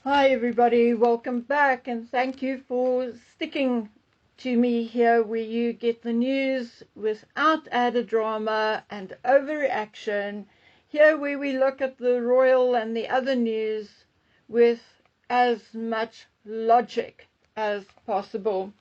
Hi everybody, welcome back and thank you for sticking to me here where you get the news without added drama and overreaction. Here where we look at the royal and the other news with as much logic as possible.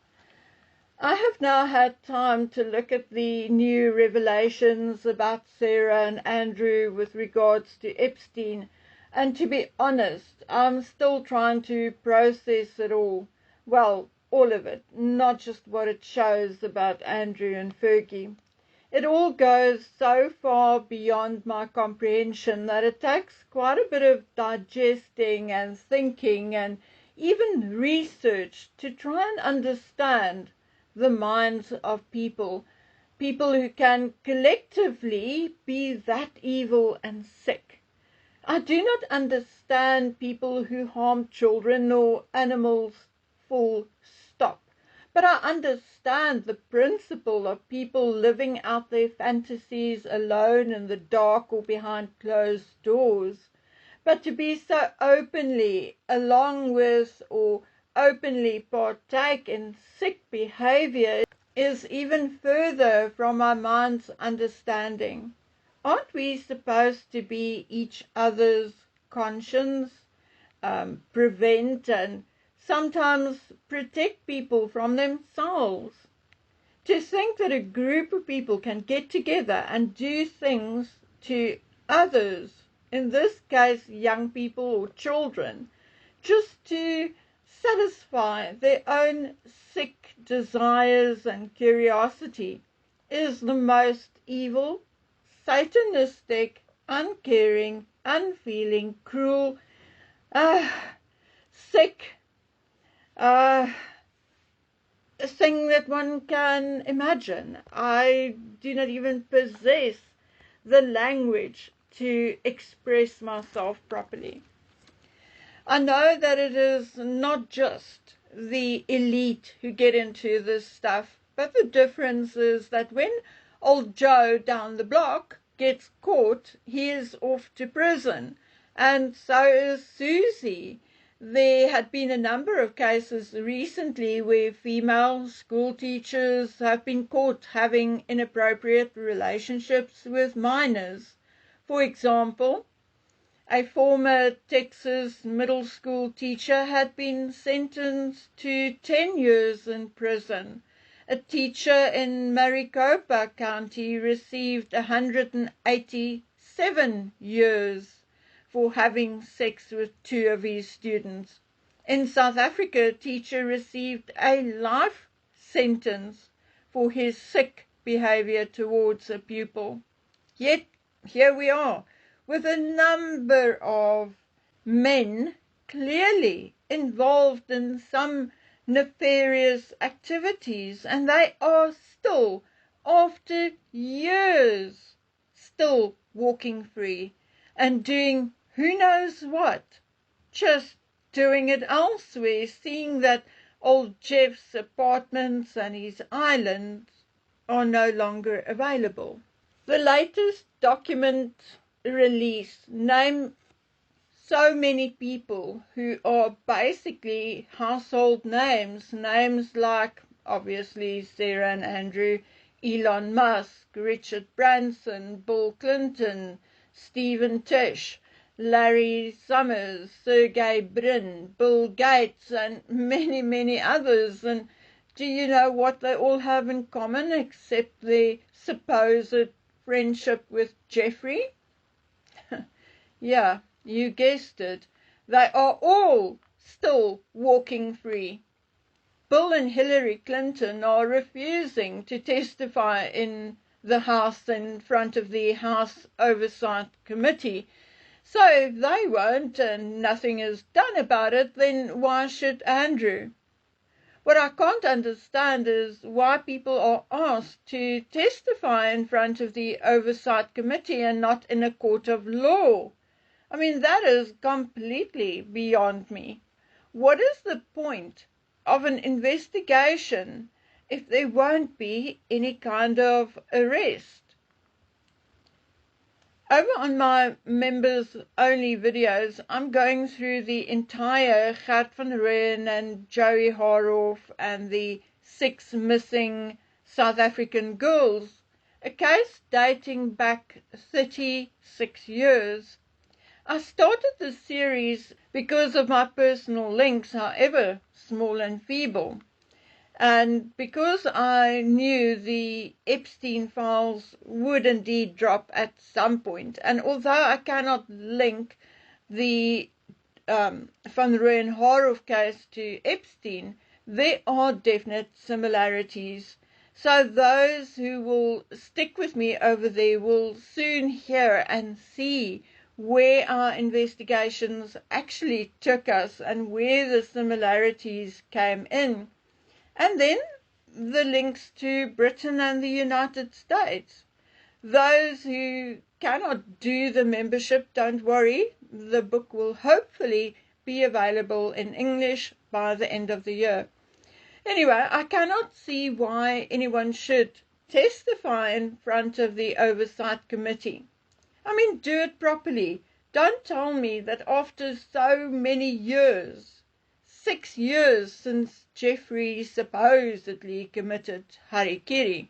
I have now had time to look at the new revelations about Sarah and Andrew with regards to Epstein, and to be honest, I'm still trying to process it all. Well, all of it, not just what it shows about Andrew and Fergie. It all goes so far beyond my comprehension that it takes quite a bit of digesting and thinking and even research to try and understand the minds of people who can collectively be that evil and sick. I do not understand people who harm children or animals, full stop. But I understand the principle of people living out their fantasies alone in the dark or behind closed doors. But to be so openly along with or openly partake in sick behavior is even further from my mind's understanding. Aren't we supposed to be each other's conscience, prevent and sometimes protect people from themselves? To think that a group of people can get together and do things to others, in this case young people or children, just to satisfy their own sick desires and curiosity, is the most evil, satanistic, uncaring, unfeeling, cruel, sick thing that one can imagine. I do not even possess the language to express myself properly. I know that it is not just the elite who get into this stuff, but the difference is that when old Joe down the block gets caught, he is off to prison, and so is Susie. There had been a number of cases recently where female school teachers have been caught having inappropriate relationships with minors. For example, a former Texas middle school teacher had been sentenced to 10 years in prison. A teacher in Maricopa County received 187 years for having sex with two of his students. In South Africa, a teacher received a life sentence for his sick behavior towards a pupil. Yet, here we are, with a number of men clearly involved in some nefarious activities, and they are still, after years, still walking free and doing who knows what, just doing it elsewhere, seeing that old Jeff's apartments and his island are no longer available. The latest document release name so many people who are basically household names like obviously Sarah and Andrew, Elon Musk, Richard Branson, Bill Clinton, Stephen Tisch, Larry Summers, Sergey Brin, Bill Gates, and many, many others. And do you know what they all have in common except their supposed friendship with Jeffrey? Yeah, you guessed it. They are all still walking free. Bill and Hillary Clinton are refusing to testify in the House in front of the House Oversight Committee. So if they won't and nothing is done about it, then why should Andrew? What I can't understand is why people are asked to testify in front of the Oversight Committee and not in a court of law. I mean, that is completely beyond me. What is the point of an investigation if there won't be any kind of arrest? Over on my members only videos, I'm going through the entire Gert van Rooyen and Joey Haroff and the 6 missing South African girls, a case dating back 36 years. I started this series because of my personal links, however small and feeble. And because I knew the Epstein files would indeed drop at some point, and although I cannot link the Van Rooyen Haroff case to Epstein, there are definite similarities. So those who will stick with me over there will soon hear and see where our investigations actually took us and where the similarities came in. And then the links to Britain and the United States. Those who cannot do the membership, don't worry. The book will hopefully be available in English by the end of the year. Anyway, I cannot see why anyone should testify in front of the Oversight Committee. I mean, do it properly. Don't tell me that after so many years, 6 years since Jeffrey supposedly committed harikiri,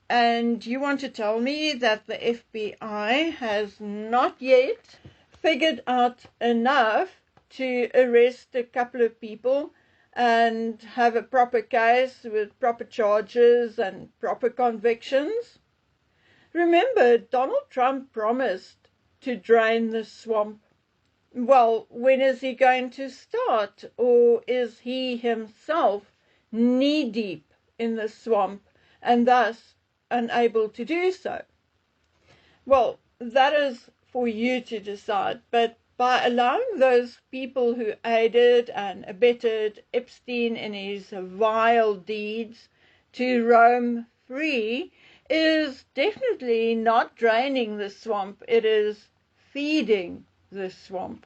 and you want to tell me that the FBI has not yet figured out enough to arrest a couple of people and have a proper case with proper charges and proper convictions? Remember, Donald Trump promised to drain the swamp. Well, when is he going to start? Or is he himself knee-deep in the swamp and thus unable to do so? Well, that is for you to decide. But by allowing those people who aided and abetted Epstein in his vile deeds to roam free is definitely not draining the swamp. It is feeding the swamp.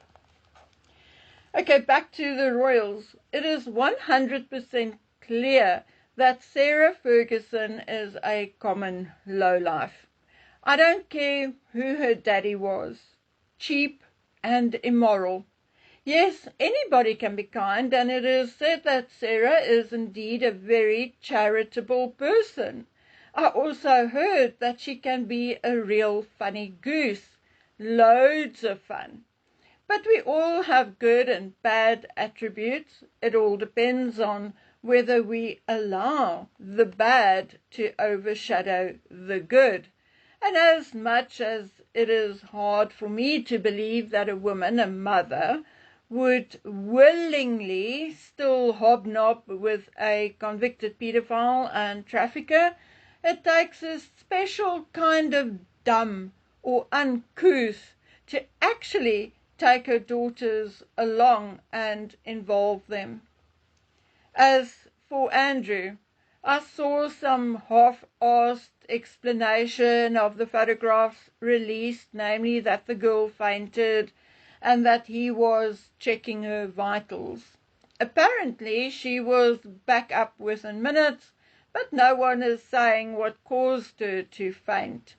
Okay, back to the royals. It is 100% clear that Sarah Ferguson is a common lowlife. I don't care who her daddy was. Cheap and immoral. Yes, anybody can be kind, and it is said that Sarah is indeed a very charitable person. I also heard that she can be a real funny goose. Loads of fun. But we all have good and bad attributes. It all depends on whether we allow the bad to overshadow the good. And as much as it is hard for me to believe that a woman, a mother, would willingly still hobnob with a convicted pedophile and trafficker, it takes a special kind of dumb or uncouth to actually take her daughters along and involve them. As for Andrew, I saw some half-assed explanation of the photographs released, namely that the girl fainted and that he was checking her vitals. Apparently she was back up within minutes, but no one is saying what caused her to faint.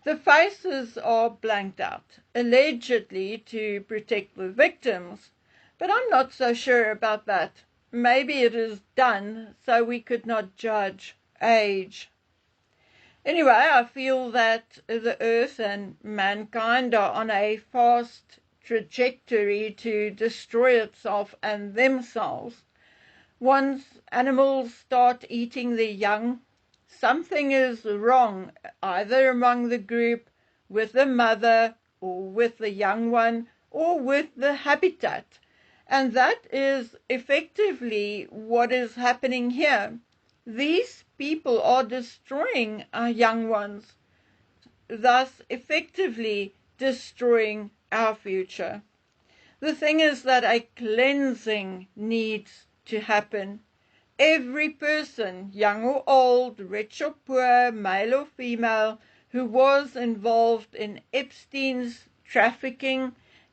The faces are blanked out, allegedly to protect the victims, but I'm not so sure about that. Maybe it is done so we could not judge age. Anyway, I feel that the earth and mankind are on a fast trajectory to destroy itself and themselves. Once animals start eating their young, something is wrong, either among the group, with the mother, or with the young one, or with the habitat. And that is effectively what is happening here. These people are destroying our young ones, thus effectively destroying our future. The thing is that a cleansing needs to happen. Every person, young or old, rich or poor, male or female, who was involved in Epstein's trafficking,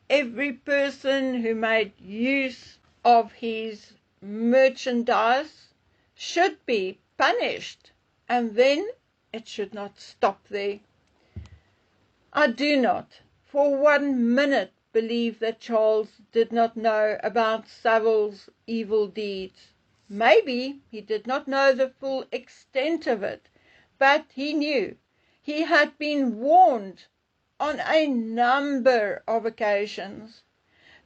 every person who made use of his merchandise should be punished, and then it should not stop there. I do not for 1 minute believe that Charles did not know about Saville's evil deeds. Maybe he did not know the full extent of it, but he knew. He had been warned on a number of occasions.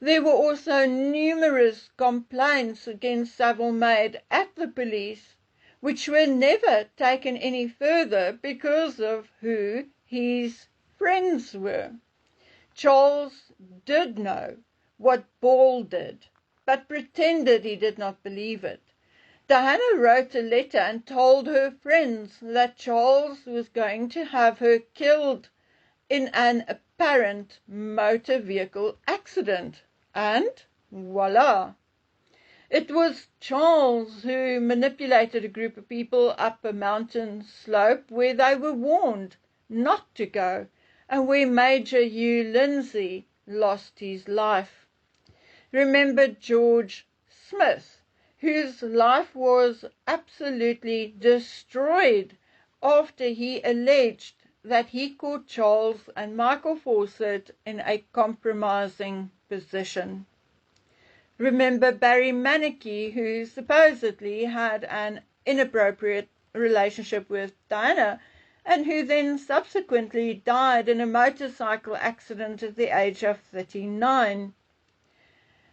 There were also numerous complaints against Saville made at the police, which were never taken any further because of who his friends were. Charles did know what Ball did, but pretended he did not believe it. Diana wrote a letter and told her friends that Charles was going to have her killed in an apparent motor vehicle accident. And voila! It was Charles who manipulated a group of people up a mountain slope where they were warned not to go, and where Major Hugh Lindsay lost his life. Remember George Smith, whose life was absolutely destroyed after he alleged that he caught Charles and Michael Fawcett in a compromising position. Remember Barry Manicky, who supposedly had an inappropriate relationship with Diana and who then subsequently died in a motorcycle accident at the age of 39.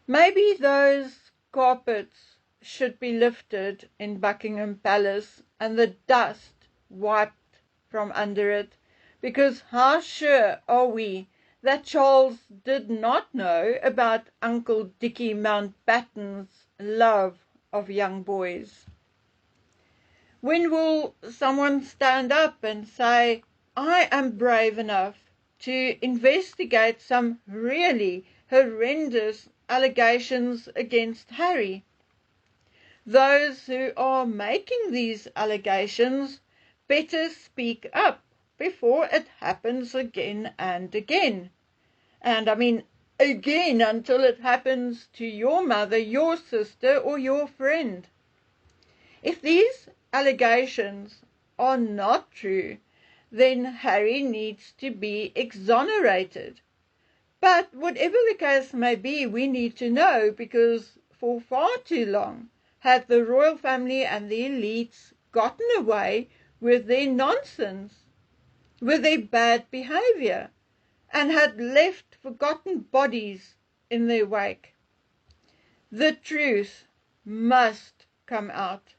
Maybe those carpets should be lifted in Buckingham Palace and the dust wiped from under it, because how sure are we that Charles did not know about Uncle Dickie Mountbatten's love of young boys? When will someone stand up and say, I am brave enough to investigate some really horrendous allegations against Harry? Those who are making these allegations better speak up before it happens again and again. And I mean again until it happens to your mother, your sister, or your friend. If these allegations are not true, then Harry needs to be exonerated. But whatever the case may be, we need to know, because for far too long had the royal family and the elites gotten away with their nonsense, with their bad behavior, and had left forgotten bodies in their wake. The truth must come out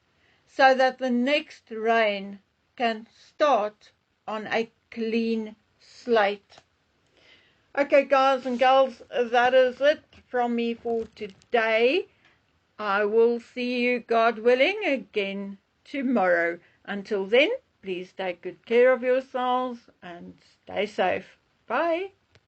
so that the next reign can start on a clean slate. Okay, guys and girls, that is it from me for today. I will see you, God willing, again tomorrow. Until then, please take good care of yourselves and stay safe. Bye.